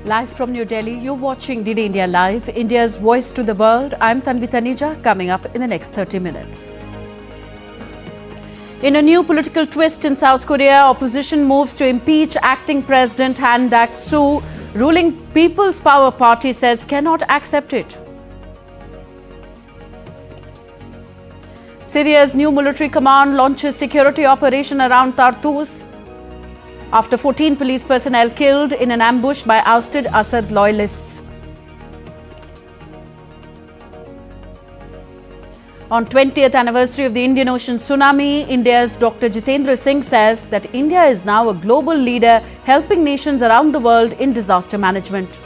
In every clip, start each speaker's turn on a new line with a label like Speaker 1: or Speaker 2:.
Speaker 1: Live from New Delhi, you're watching DD India Live, India's voice to the world. I'm Tanvi Taneja, coming up in the next 30 minutes. In a new political twist in South Korea, opposition moves to impeach acting President Han Duck-soo. Ruling People's Power Party says cannot accept it. Syria's new military command launches security operation around Tartous after 14 police personnel killed in an ambush by ousted Assad loyalists. On 20th anniversary of the Indian Ocean Tsunami, India's Dr. Jitendra Singh says that India is now a global leader helping nations around the world in disaster management.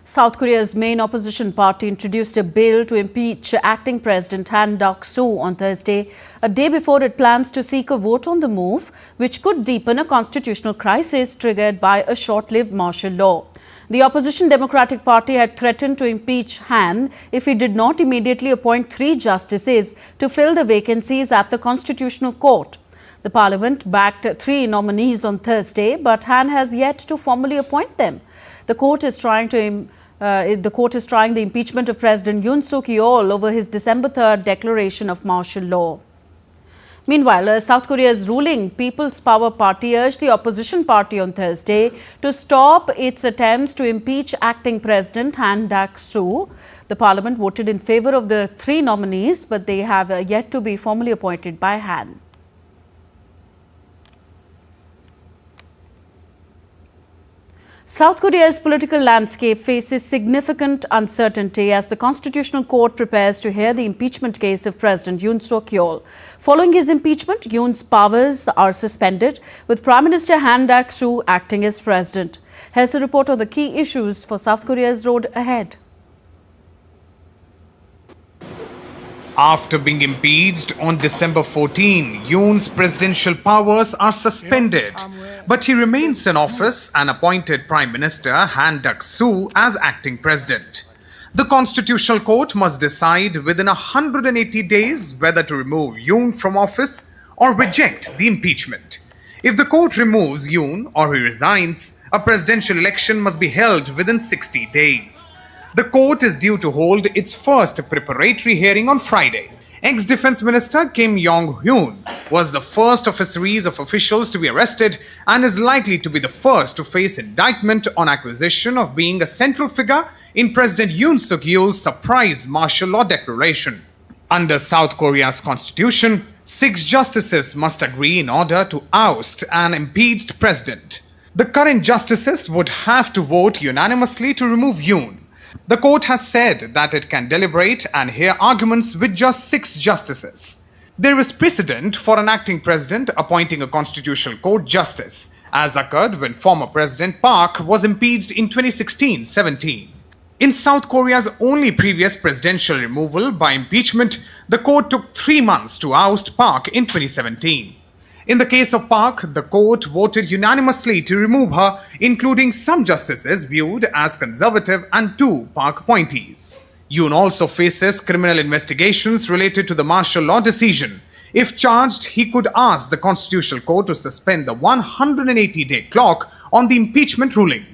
Speaker 1: South Korea's main opposition party introduced a bill to impeach acting President Han Duck-soo on Thursday, a day before it plans to seek a vote on the move, which could deepen a constitutional crisis triggered by a short-lived martial law. The opposition Democratic Party had threatened to impeach Han if he did not immediately appoint 3 justices to fill the vacancies at the Constitutional Court. The parliament backed 3 nominees on Thursday, but Han has yet to formally appoint them. The court is trying the impeachment of President Yoon Suk-yeol over his December 3rd declaration of martial law. Meanwhile, South Korea's ruling People's Power Party urged the opposition party on Thursday to stop its attempts to impeach acting President Han Duck-soo. The parliament voted in favor of the 3 nominees, but they have yet to be formally appointed by Han. South Korea's political landscape faces significant uncertainty as the Constitutional Court prepares to hear the impeachment case of President Yoon Suk-yeol. Following his impeachment, Yoon's powers are suspended, with Prime Minister Han Duck-soo acting as president. Here's a report on the key issues for South Korea's road ahead.
Speaker 2: After being impeached on December 14, Yoon's presidential powers are suspended. But he remains in office and appointed Prime Minister Han Duck-soo as acting president. The Constitutional Court must decide within 180 days whether to remove Yoon from office or reject the impeachment. If the court removes Yoon or he resigns, a presidential election must be held within 60 days. The court is due to hold its first preparatory hearing on Friday. Ex-Defense Minister Kim Yong-hyun was the first of a series of officials to be arrested and is likely to be the first to face indictment on accusation of being a central figure in President Yoon Suk-yeol's surprise martial law declaration. Under South Korea's constitution, 6 justices must agree in order to oust an impeached president. The current justices would have to vote unanimously to remove Yoon. The court has said that it can deliberate and hear arguments with just 6 justices. There is precedent for an acting president appointing a constitutional court justice, as occurred when former President Park was impeached in 2016-17. In South Korea's only previous presidential removal by impeachment, the court took 3 months to oust Park in 2017. In the case of Park, the court voted unanimously to remove her, including some justices viewed as conservative and 2 Park appointees. Yoon also faces criminal investigations related to the martial law decision. If charged, he could ask the Constitutional Court to suspend the 180-day clock on the impeachment ruling.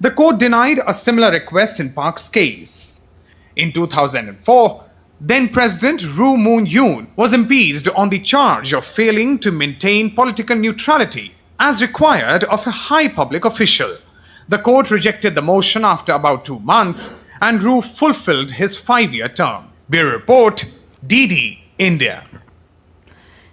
Speaker 2: The court denied a similar request in Park's case. In 2004, then-President Roh Moon-yoon was impeached on the charge of failing to maintain political neutrality as required of a high public official. The court rejected the motion after about 2 months and Roh fulfilled his 5-year term. Bureau Report, DD, India.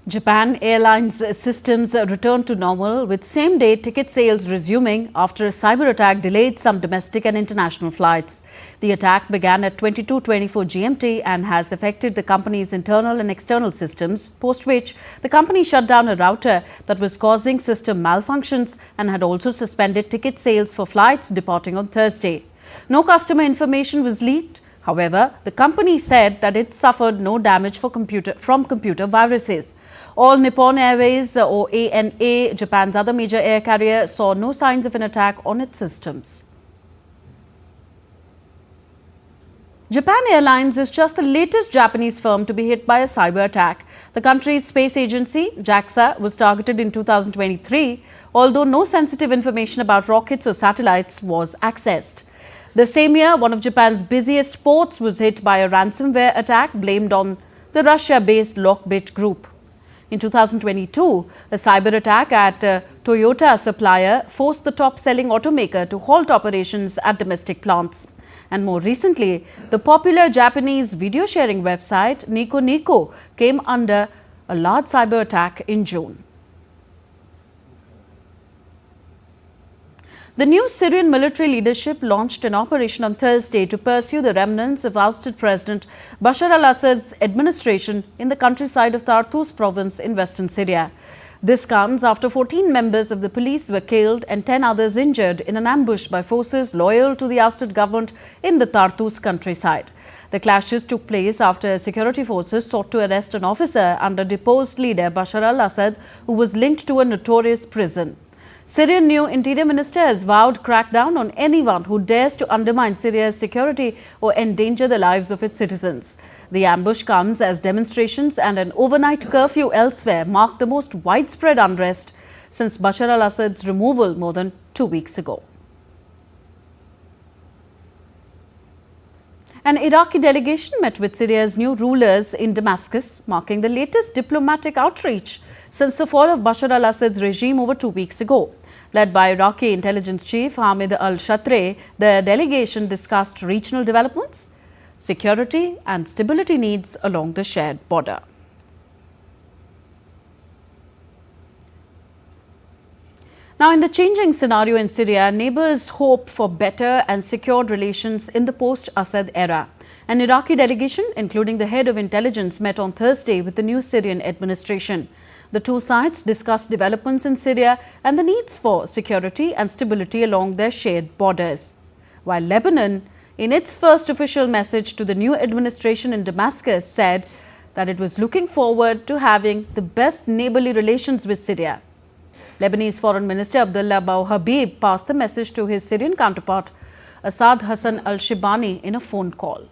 Speaker 1: Japan Airlines systems returned to normal with same-day ticket sales resuming after a cyber attack delayed some domestic and international flights. The attack began at 22:24 GMT and has affected the company's internal and external systems, post which the company shut down a router that was causing system malfunctions and had also suspended ticket sales for flights departing on Thursday. No customer information was leaked. However, the company said that it suffered no damage from computer viruses. All Nippon Airways or ANA, Japan's other major air carrier, saw no signs of an attack on its systems. Japan Airlines is just the latest Japanese firm to be hit by a cyber attack. The country's space agency, JAXA, was targeted in 2023, although no sensitive information about rockets or satellites was accessed. The same year, one of Japan's busiest ports was hit by a ransomware attack blamed on the Russia-based Lockbit Group. In 2022, a cyber attack at a Toyota supplier forced the top-selling automaker to halt operations at domestic plants. And more recently, the popular Japanese video-sharing website Nico Nico came under a large cyber attack in June. The new Syrian military leadership launched an operation on Thursday to pursue the remnants of ousted President Bashar al-Assad's administration in the countryside of Tartous province in western Syria. This comes after 14 members of the police were killed and 10 others injured in an ambush by forces loyal to the ousted government in the Tartous countryside. The clashes took place after security forces sought to arrest an officer under deposed leader Bashar al-Assad, who was linked to a notorious prison. Syrian new interior minister has vowed crackdown on anyone who dares to undermine Syria's security or endanger the lives of its citizens. The ambush comes as demonstrations and an overnight curfew elsewhere mark the most widespread unrest since Bashar al-Assad's removal more than 2 weeks ago. An Iraqi delegation met with Syria's new rulers in Damascus, marking the latest diplomatic outreach since the fall of Bashar al-Assad's regime over 2 weeks ago. Led by Iraqi intelligence chief Hamid al-Shatre, the delegation discussed regional developments, security and stability needs along the shared border. Now, in the changing scenario in Syria, neighbors hope for better and secured relations in the post-Assad era. An Iraqi delegation, including the head of intelligence, met on Thursday with the new Syrian administration. The two sides discussed developments in Syria and the needs for security and stability along their shared borders. While Lebanon, in its first official message to the new administration in Damascus, said that it was looking forward to having the best neighborly relations with Syria. Lebanese Foreign Minister Abdullah Habib passed the message to his Syrian counterpart Asad Hassan al-Shibani in a phone call.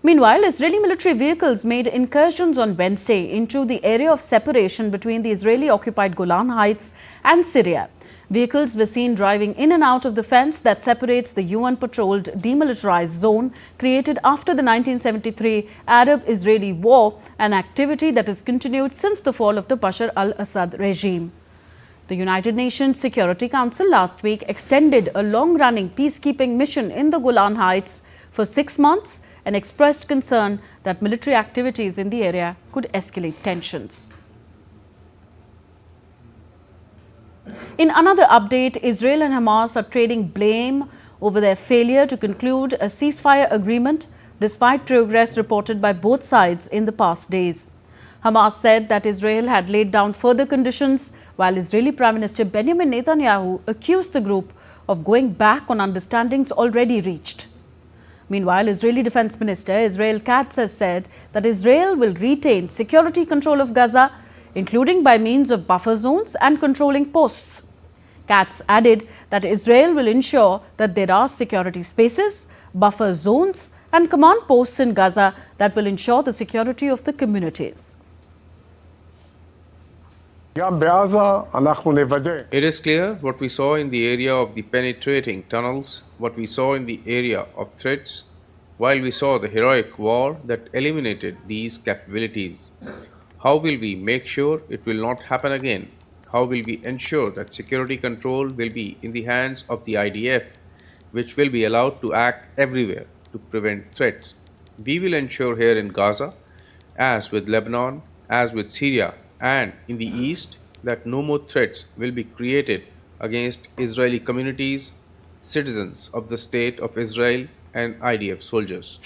Speaker 1: Meanwhile, Israeli military vehicles made incursions on Wednesday into the area of separation between the Israeli-occupied Golan Heights and Syria. Vehicles were seen driving in and out of the fence that separates the UN-patrolled demilitarized zone created after the 1973 Arab-Israeli War, an activity that has continued since the fall of the Bashar al-Assad regime. The United Nations Security Council last week extended a long-running peacekeeping mission in the Golan Heights for 6 months and expressed concern that military activities in the area could escalate tensions. In another update, Israel and Hamas are trading blame over their failure to conclude a ceasefire agreement despite progress reported by both sides in the past days. Hamas said that Israel had laid down further conditions, while Israeli Prime Minister Benjamin Netanyahu accused the group of going back on understandings already reached. Meanwhile, Israeli Defense Minister Israel Katz has said that Israel will retain security control of Gaza, including by means of buffer zones and controlling posts. Katz added that Israel will ensure that there are security spaces, buffer zones and command posts in Gaza that will ensure the security of the communities.
Speaker 3: It is clear what we saw in the area of the penetrating tunnels, what we saw in the area of threats, while we saw the heroic war that eliminated these capabilities. How will we make sure it will not happen again? How will we ensure that security control will be in the hands of the IDF, which will be allowed to act everywhere to prevent threats? We will ensure here in Gaza, as with Lebanon, as with Syria, and in the East, that no more threats will be created against Israeli communities, citizens of the State of Israel and IDF soldiers.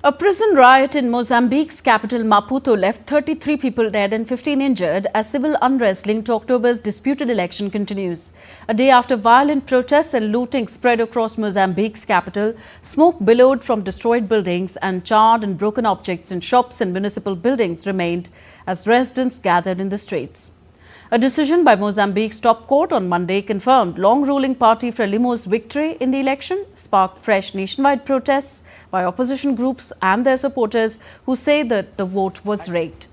Speaker 1: A prison riot in Mozambique's capital Maputo left 33 people dead and 15 injured as civil unrest linked to October's disputed election continues. A day after violent protests and looting spread across Mozambique's capital, smoke billowed from destroyed buildings and charred and broken objects in shops and municipal buildings remained as residents gathered in the streets. A decision by Mozambique's top court on Monday confirmed long-ruling party Frelimo's victory in the election, sparked fresh nationwide protests by opposition groups and their supporters who say that the vote was rigged.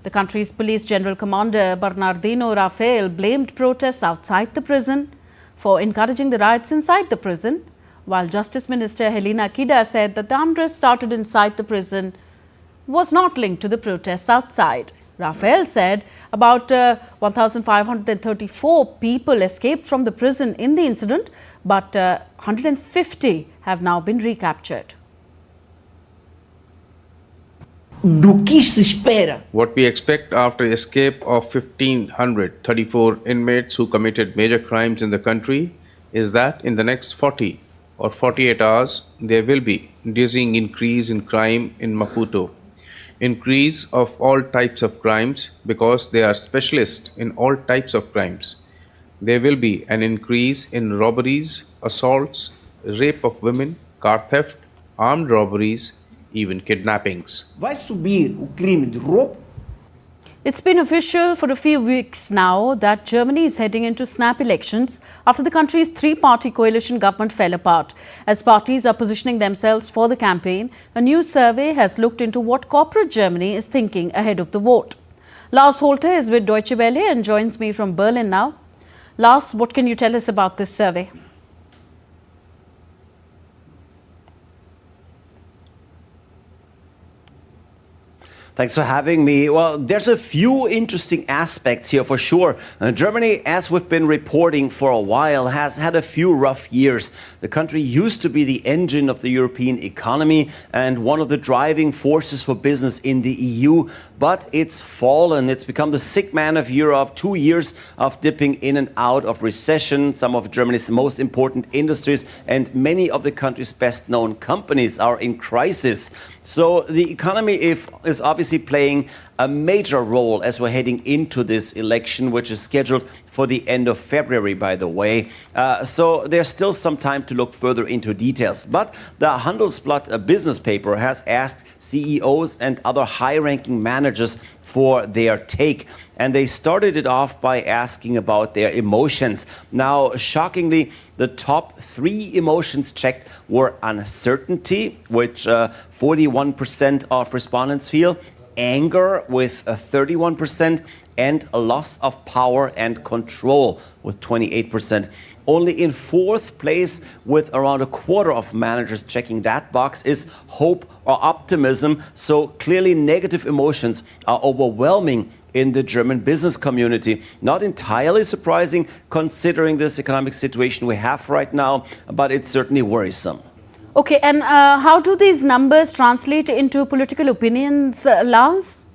Speaker 1: The country's police general commander Bernardino Rafael blamed protests outside the prison for encouraging the riots inside the prison, while Justice Minister Helena Kida said that the unrest started inside the prison was not linked to the protests outside. Rafael said about 1,534 people escaped from the prison in the incident, but 150 have now been recaptured.
Speaker 3: What we expect after escape of 1,534 inmates who committed major crimes in the country is that in the next 40 or 48 hours, there will be dizzying increase in crime in Maputo. Increase of all types of crimes because they are specialists in all types of crimes. There will be an increase in robberies, assaults, rape of women, car theft, armed robberies, even kidnappings.
Speaker 4: Vai subir o crime de roubo?
Speaker 1: It's been official for a few weeks now that Germany is heading into snap elections after the country's three-party coalition government fell apart. As parties are positioning themselves for the campaign, a new survey has looked into what corporate Germany is thinking ahead of the vote. Lars Holte is with Deutsche Welle and joins me from Berlin now. Lars, what can you tell us about this survey?
Speaker 5: Thanks for having me. Well, there's a few interesting aspects here for sure. Germany, as we've been reporting for a while, has had a few rough years. The country used to be the engine of the European economy and one of the driving forces for business in the EU, but it's fallen. It's become the sick man of Europe. 2 years of dipping in and out of recession. Some of Germany's most important industries and many of the country's best known companies are in crisis. So the economy is obviously playing a major role as we're heading into this election, which is scheduled for the end of February, by the way. So there's still some time to look further into details. But the Handelsblatt business paper has asked CEOs and other high-ranking managers for their take. And they started it off by asking about their emotions. Now, shockingly, the top 3 emotions checked were uncertainty, which 41% of respondents feel, anger with 31%, and a loss of power and control with 28%. Only in 4th place, with around a quarter of managers checking that box, is hope or optimism. So clearly negative emotions are overwhelming in the German business community. Not entirely surprising considering this economic situation we have right now, but it's certainly worrisome.
Speaker 1: Okay, and how do these numbers translate into political opinions, Lars?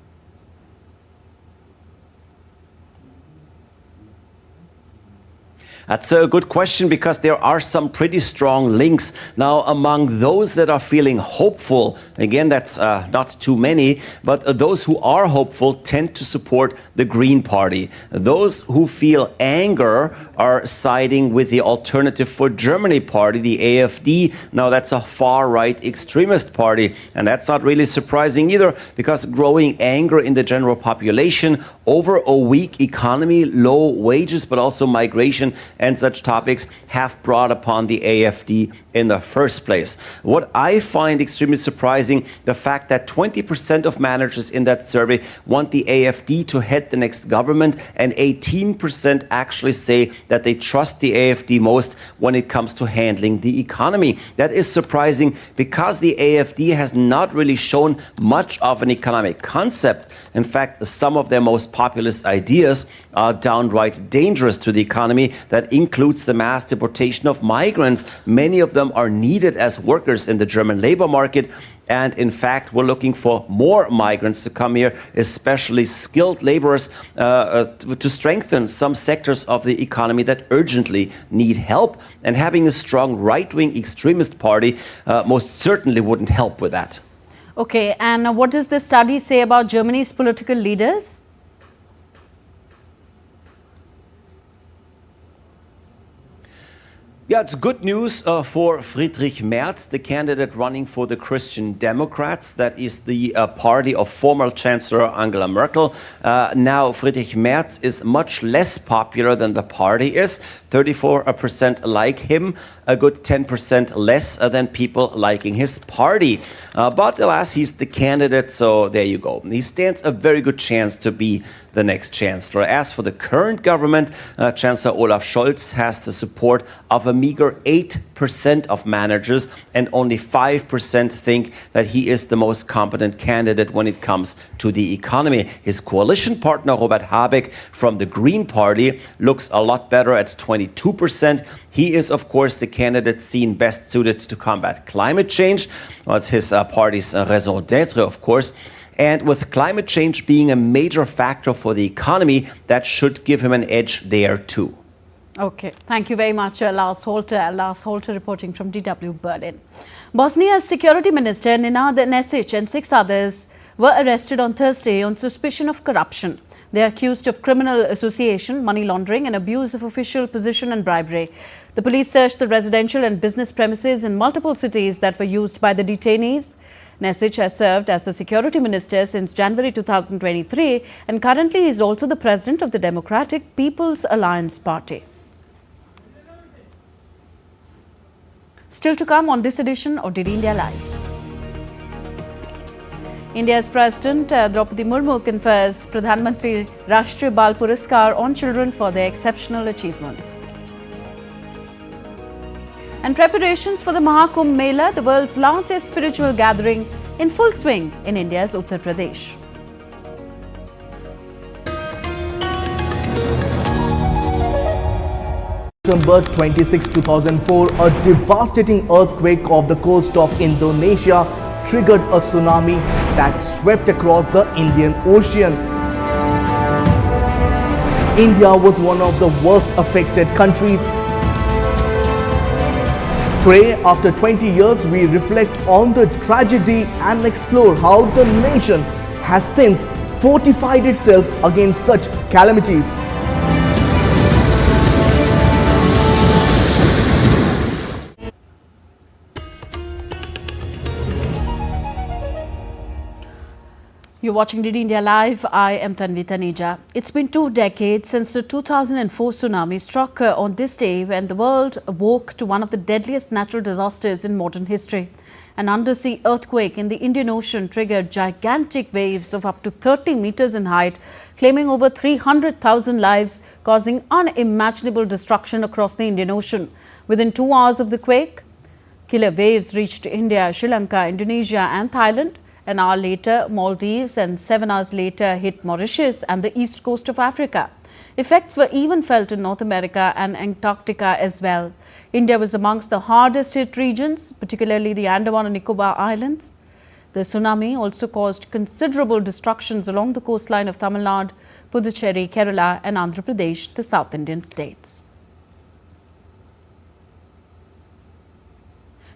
Speaker 5: That's a good question because there are some pretty strong links. Now, among those that are feeling hopeful, again, that's not too many, but those who are hopeful tend to support the Green Party. Those who feel anger are siding with the Alternative for Germany party, the AfD. Now, that's a far-right extremist party, and that's not really surprising either because growing anger in the general population over a weak economy, low wages, but also migration and such topics have brought upon the AfD in the first place. What I find extremely surprising, the fact that 20% of managers in that survey want the AfD to head the next government, and 18% actually say that they trust the AfD most when it comes to handling the economy. That is surprising because the AfD has not really shown much of an economic concept. In fact, some of their most populist ideas are downright dangerous to the economy. That includes the mass deportation of migrants. Many of them are needed as workers in the German labor market. And in fact, we're looking for more migrants to come here, especially skilled laborers, to strengthen some sectors of the economy that urgently need help. And having a strong right-wing extremist party most certainly wouldn't help with that.
Speaker 1: Okay, and what does this study say about Germany's political leaders?
Speaker 5: Yeah, it's good news for Friedrich Merz, the candidate running for the Christian Democrats. That is the party of former Chancellor Angela Merkel. Now, Friedrich Merz is much less popular than the party is. 34% like him, a good 10% less than people liking his party. But alas, he's the candidate, so there you go. He stands a very good chance to be the next chancellor. As for the current government, Chancellor Olaf Scholz has the support of a meager 8% of managers, and only 5% think that he is the most competent candidate when it comes to the economy. His coalition partner, Robert Habeck from the Green Party, looks a lot better at 22%. He is, of course, the candidate seen best suited to combat climate change. Well, it's his party's raison d'etre, of course. And with climate change being a major factor for the economy, that should give him an edge there too.
Speaker 1: Okay, thank you very much, Lars Holter. Lars Holter reporting from DW Berlin. Bosnia's security minister Nenad Nesic and 6 others were arrested on Thursday on suspicion of corruption. They are accused of criminal association, money laundering and abuse of official position and bribery. The police searched the residential and business premises in multiple cities that were used by the detainees. Nesic has served as the security minister since January 2023 and currently is also the president of the Democratic People's Alliance Party. Still to come on this edition of DD India Live. India's President Draupadi Murmu confers Pradhan Mantri Rashtriya Bal Puraskar on children for their exceptional achievements. And preparations for the Maha Kumbh Mela, the world's largest spiritual gathering, in full swing in India's Uttar Pradesh.
Speaker 6: December 26, 2004, a devastating earthquake off the coast of Indonesia triggered a tsunami that swept across the Indian Ocean. India was one of the worst affected countries. Today, after 20 years, we reflect on the tragedy and explore how the nation has since fortified itself against such calamities.
Speaker 1: You're watching DD India Live. I am Tanvi Taneja. It's been 2 decades since the 2004 tsunami struck on this day when the world awoke to one of the deadliest natural disasters in modern history. An undersea earthquake in the Indian Ocean triggered gigantic waves of up to 30 meters in height, claiming over 300,000 lives, causing unimaginable destruction across the Indian Ocean. Within 2 hours of the quake, killer waves reached India, Sri Lanka, Indonesia and Thailand. An hour later, Maldives, and 7 hours later hit Mauritius and the east coast of Africa. Effects were even felt in North America and Antarctica as well. India was amongst the hardest hit regions, particularly the Andaman and Nicobar Islands. The tsunami also caused considerable destructions along the coastline of Tamil Nadu, Puducherry, Kerala and Andhra Pradesh, the South Indian states.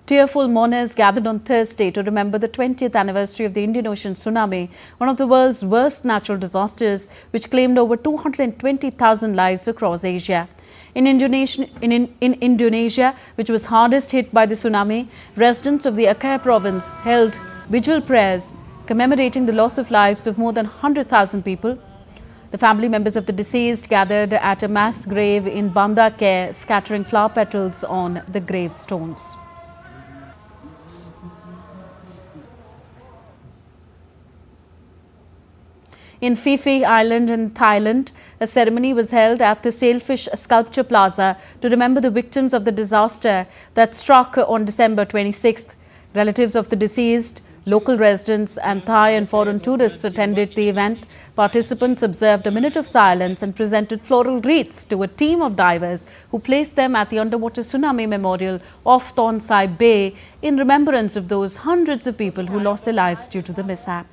Speaker 1: Tearful mourners gathered on Thursday to remember the 20th anniversary of the Indian Ocean Tsunami, one of the world's worst natural disasters, which claimed over 220,000 lives across Asia. In Indonesia, which was hardest hit by the tsunami, residents of the Aceh province held vigil prayers commemorating the loss of lives of more than 100,000 people. The family members of the deceased gathered at a mass grave in Banda Aceh, scattering flower petals on the gravestones. In Phi Phi Island in Thailand, a ceremony was held at the Sailfish Sculpture Plaza to remember the victims of the disaster that struck on December 26th. Relatives of the deceased, local residents and Thai and foreign tourists attended the event. Participants observed a minute of silence and presented floral wreaths to a team of divers who placed them at the underwater tsunami memorial off Tonsai Bay in remembrance of those hundreds of people who lost their lives due to the mishap.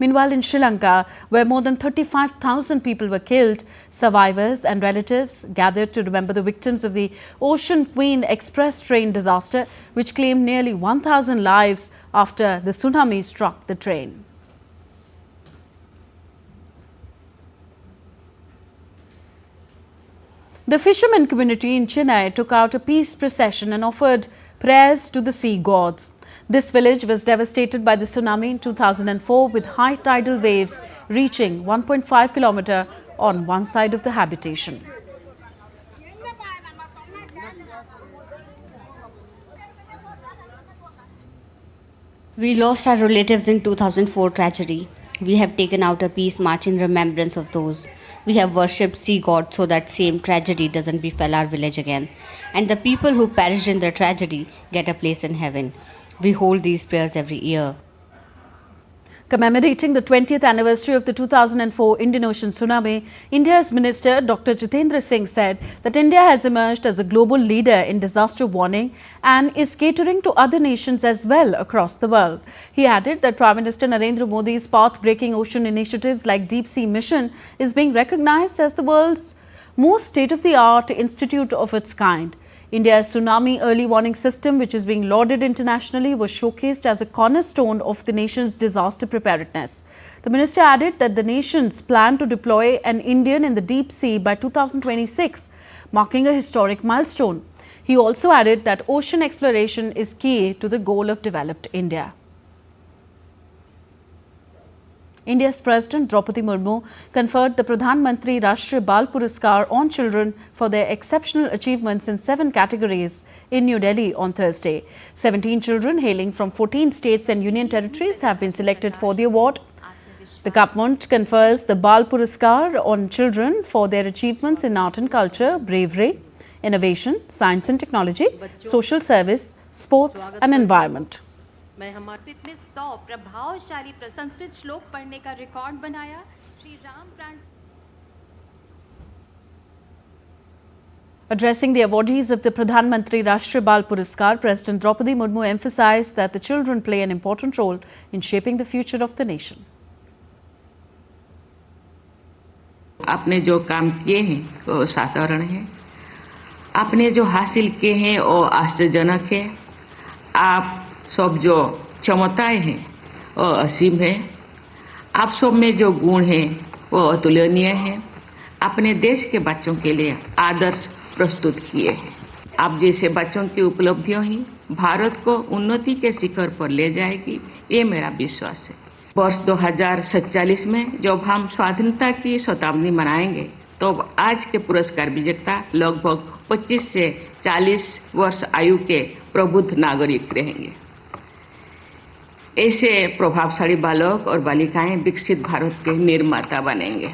Speaker 1: Meanwhile, in Sri Lanka, where more than 35,000 people were killed, survivors and relatives gathered to remember the victims of the Ocean Queen express train disaster, which claimed nearly 1,000 lives after the tsunami struck the train. The fishermen community in Chennai took out a peace procession and offered prayers to the sea gods. This village was devastated by the tsunami in 2004 with high tidal waves reaching 1.5 kilometers on one side of the habitation.
Speaker 7: We lost our relatives in 2004 tragedy. We have taken out a peace march in remembrance of those. We have worshipped sea gods so that same tragedy doesn't befall our village again. And the people who perished in the tragedy get a place in heaven. We hold these prayers every year.
Speaker 1: Commemorating the 20th anniversary of the 2004 Indian Ocean Tsunami, India's Minister Dr. Jitendra Singh said that India has emerged as a global leader in disaster warning and is catering to other nations as well across the world. He added that Prime Minister Narendra Modi's path-breaking ocean initiatives like Deep Sea Mission is being recognized as the world's most state-of-the-art institute of its kind. India's tsunami early warning system, which is being lauded internationally, was showcased as a cornerstone of the nation's disaster preparedness. The minister added that the nations plan to deploy an Indian in the deep sea by 2026, marking a historic milestone. He also added that ocean exploration is key to the goal of developed India. India's President Draupadi Murmu conferred the Pradhan Mantri Rashtriya Bal Puraskar on children for their exceptional achievements in 7 categories in New Delhi on Thursday. 17 children hailing from 14 states and union territories have been selected for the award. The government confers the Bal Puraskar on children for their achievements in art and culture, bravery, innovation, science and technology, social service, sports and environment.
Speaker 8: मैं हमारे में 100 प्रभावशाली संस्कृत श्लोक पढ़ने का record बनाया श्री राम प्राण.
Speaker 1: Addressing the awardees of the Pradhan Mantri Rashtriya Bal Puraskar, President Draupadi Murmu emphasized that the children play an important role in shaping the future of the nation.
Speaker 9: आपने जो काम किए हैं वो साधारण है. आपने जो हासिल किए हैं वो आश्चर्यजनक है. आप सब जो क्षमताएं हैं वो असीम है. आप सब में जो गुण हैं वो अतुलनीय है. अपने देश के बच्चों के लिए आदर्श प्रस्तुत किए हैं. आप जैसे बच्चों की उपलब्धियों ही भारत को उन्नति के शिखर पर ले जाएगी, ये मेरा विश्वास है. वर्ष 2047 में जब हम स्वाधीनता की शताब्दी मनाएंगे तो आज के पुरस्कार विजेता लगभग 25 से 40 वर्ष आयु के प्रबुद्ध नागरिक रहेंगे. ऐसे प्रभावशाली बालक और बालिकाएं विकसित भारत के निर्माता बनेंगे.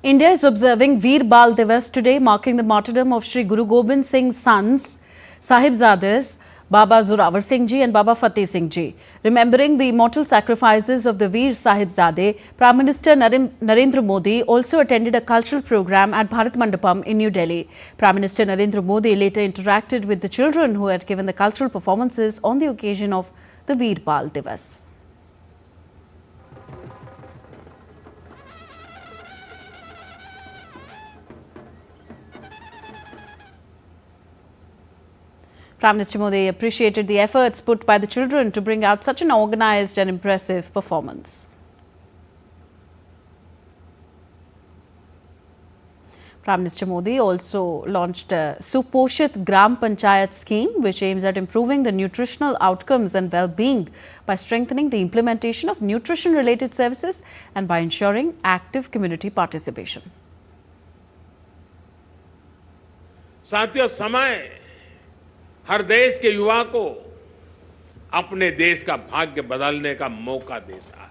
Speaker 1: India is observing Veer Bal Divas today, marking the martyrdom of Shri Guru Gobind Singh's sons, Sahibzades, Baba Zorawar Singh Ji and Baba Fateh Singh Ji. Remembering the immortal sacrifices of the Veer Sahibzade, Prime Minister Narendra Modi also attended a cultural program at Bharat Mandapam in New Delhi. Prime Minister Narendra Modi later interacted with the children who had given the cultural performances on the occasion of the Veer Bal Divas. Prime Minister Modi appreciated the efforts put by the children to bring out such an organized and impressive performance. Prime Minister Modi also launched a Suposhit Gram Panchayat scheme, which aims at improving the nutritional outcomes and well-being by strengthening the implementation of nutrition-related services and by ensuring active community participation.
Speaker 10: साथियों, समय हर देश के युवा को अपने देश का भाग्य बदलने का मौका देता है.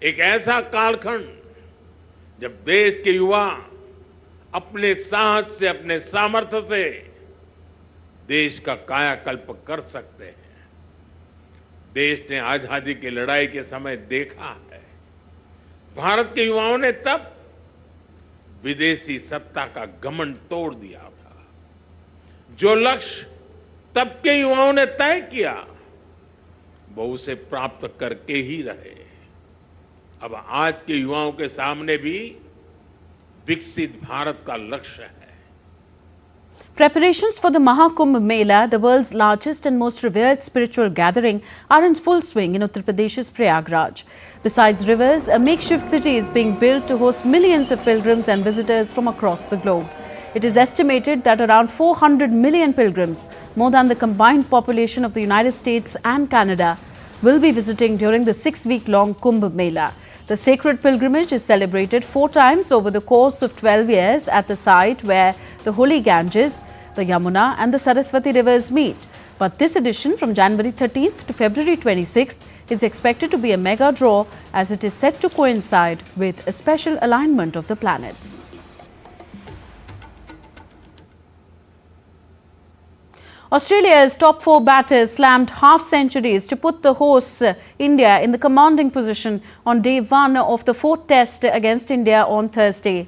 Speaker 10: एक ऐसा कालखंड जब देश के युवा अपने साहस से, अपने सामर्थ्य से देश का कायाकल्प कर सकते हैं. देश ने आजादी की लड़ाई के समय देखा है, भारत के युवाओं ने तब विदेशी सत्ता का घमंड तोड़ दिया था. जो लक्ष्य तब के युवाओं ने तय किया वो उसे प्राप्त करके ही रहे. अब आज के युवाओं के सामने भी विकसित भारत का लक्ष्य है।
Speaker 1: Preparations for the Maha Kumbh Mela, the world's largest and most revered spiritual gathering, are in full swing in Uttar Pradesh's Prayagraj. Besides rivers, a makeshift city is being built to host millions of pilgrims and visitors from across the globe. It is estimated that around 400 million pilgrims, more than the combined population of the United States and Canada, will be visiting during the 6-week-long Kumbh Mela. The sacred pilgrimage is celebrated 4 times over the course of 12 years at the site where the holy Ganges, the Yamuna and the Saraswati rivers meet. But this edition from January 13th to February 26th is expected to be a mega draw as it is set to coincide with a special alignment of the planets. Australia's top 4 batters slammed half-centuries to put the hosts India in the commanding position on day 1 of the 4th test against India on Thursday.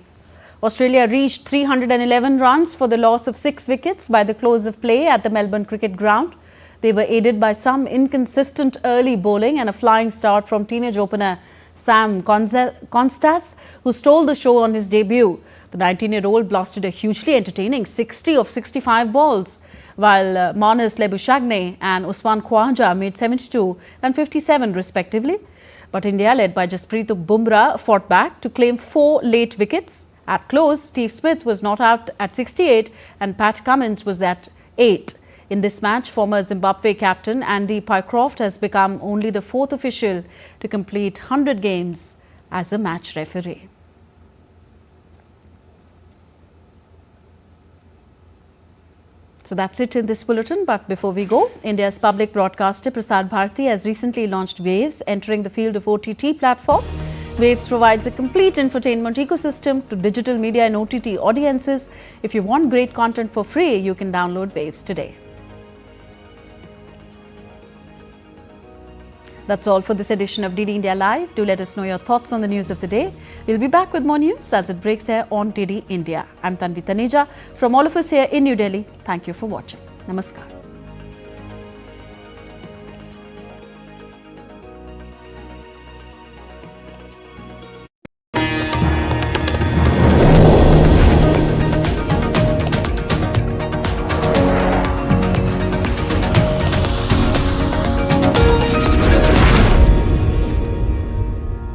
Speaker 1: Australia reached 311 runs for the loss of 6 wickets by the close of play at the Melbourne Cricket Ground. They were aided by some inconsistent early bowling and a flying start from teenage opener Sam Constas, who stole the show on his debut. The 19-year-old blasted a hugely entertaining 60 of 65 balls, while Marnus Labuschagne and Usman Khawaja made 72 and 57 respectively. But India, led by Jasprit Bumrah, fought back to claim 4 late wickets. At close, Steve Smith was not out at 68 and Pat Cummins was at 8. In this match, former Zimbabwe captain Andy Pycroft has become only the 4th official to complete 100 games as a match referee. So that's it in this bulletin. But before we go, India's public broadcaster Prasar Bharati has recently launched Waves, entering the field of OTT platform. Waves provides a complete infotainment ecosystem to digital media and OTT audiences. If you want great content for free, you can download Waves today. That's all for this edition of DD India Live. Do let us know your thoughts on the news of the day. We'll be back with more news as it breaks here on DD India. I'm Tanvi Taneja. From all of us here in New Delhi, thank you for watching. Namaskar.